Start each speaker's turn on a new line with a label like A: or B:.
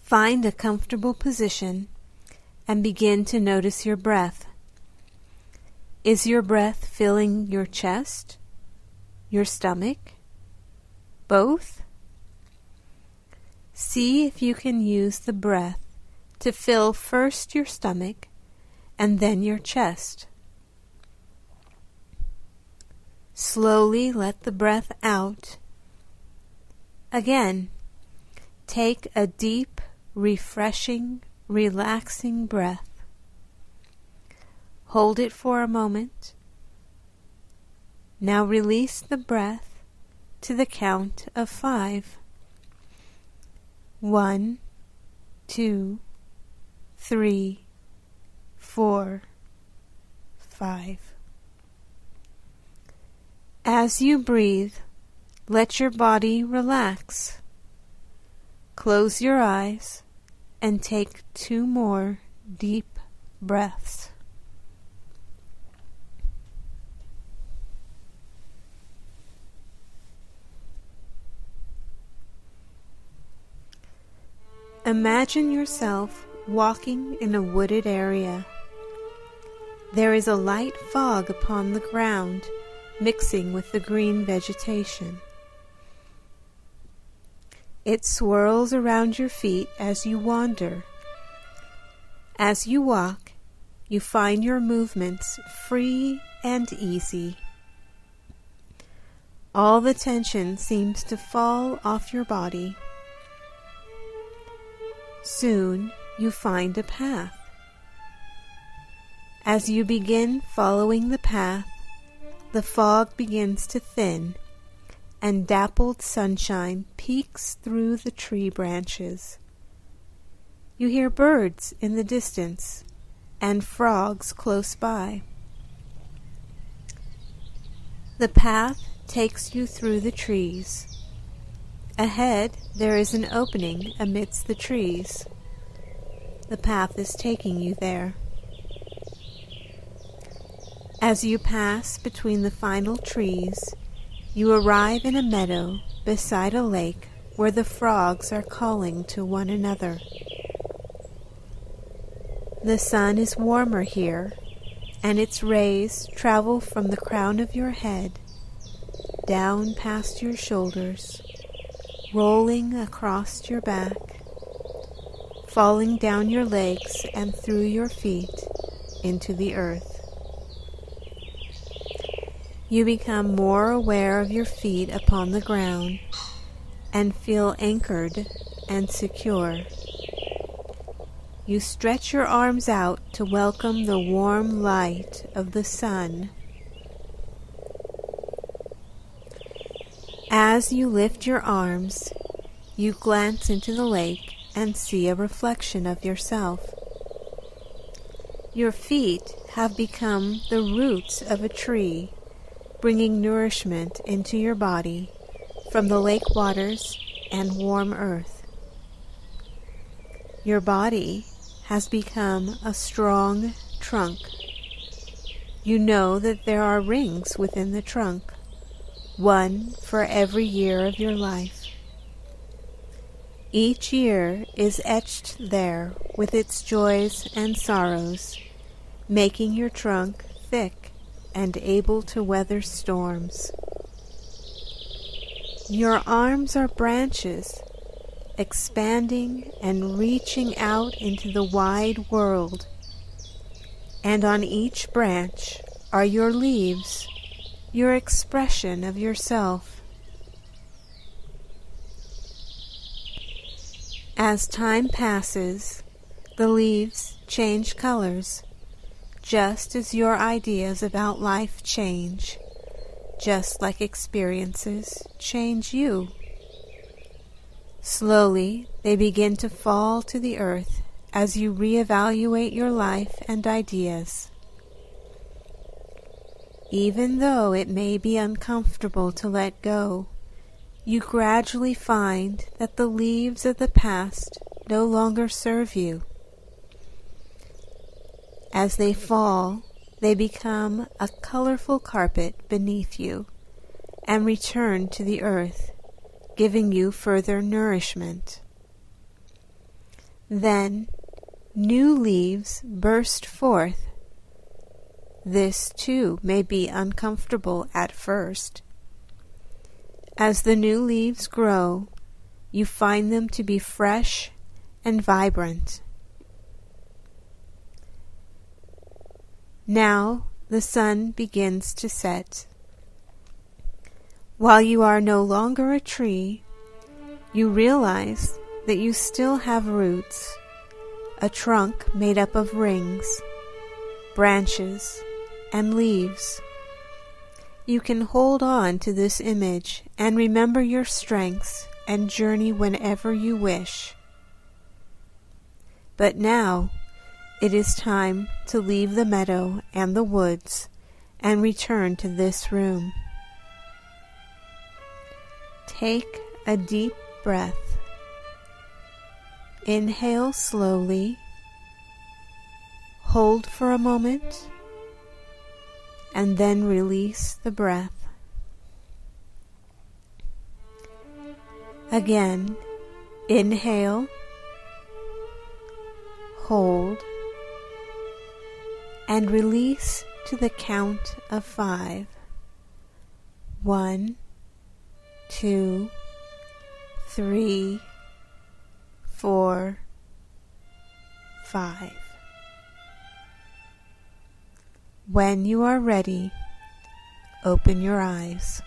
A: Find a comfortable position and begin to notice your breath. Is your breath filling your chest, your stomach, both? See if you can use the breath to fill first your stomach and then your chest. Slowly let the breath out. Again, take a deep, refreshing, relaxing breath. Hold it for a moment. Now release the breath to the count of 5. 1, 2, 3, 4, 5. As you breathe, let your body relax. Close your eyes and take 2 more deep breaths. Imagine yourself walking in a wooded area. There is a light fog upon the ground, mixing with the green vegetation. It swirls around your feet as you wander. As you walk, you find your movements free and easy. All the tension seems to fall off your body. Soon you find a path. As you begin following the path, the fog begins to thin, and dappled sunshine peeks through the tree branches. You hear birds in the distance and frogs close by. The path takes you through the trees. Ahead, there is an opening amidst the trees. The path is taking you there. As you pass between the final trees, you arrive in a meadow beside a lake where the frogs are calling to one another. The sun is warmer here, and its rays travel from the crown of your head, down past your shoulders, rolling across your back, falling down your legs and through your feet into the earth. You become more aware of your feet upon the ground and feel anchored and secure. You stretch your arms out to welcome the warm light of the sun. As you lift your arms, you glance into the lake and see a reflection of yourself. Your feet have become the roots of a tree, bringing nourishment into your body from the lake waters and warm earth. Your body has become a strong trunk. You know that there are rings within the trunk, one for every year of your life. Each year is etched there with its joys and sorrows, making your trunk thick and able to weather storms. Your arms are branches, expanding and reaching out into the wide world, and on each branch are your leaves, your expression of yourself. As time passes, the leaves change colors, just as your ideas about life change, just like experiences change you. Slowly, they begin to fall to the earth as you reevaluate your life and ideas. Even though it may be uncomfortable to let go, you gradually find that the leaves of the past no longer serve you. As they fall, they become a colorful carpet beneath you and return to the earth, giving you further nourishment. Then new leaves burst forth. This too may be uncomfortable at first. As the new leaves grow, you find them to be fresh and vibrant. Now the sun begins to set. While you are no longer a tree, you realize that you still have roots, a trunk made up of rings, branches, and leaves. You can hold on to this image and remember your strengths and journey whenever you wish. But now it is time to leave the meadow and the woods and return to this room. Take a deep breath. Inhale slowly. Hold for a moment, and then release the breath. Again, inhale, hold, and release to the count of 5. 1, 2, 3, 4, 5. When you are ready, open your eyes.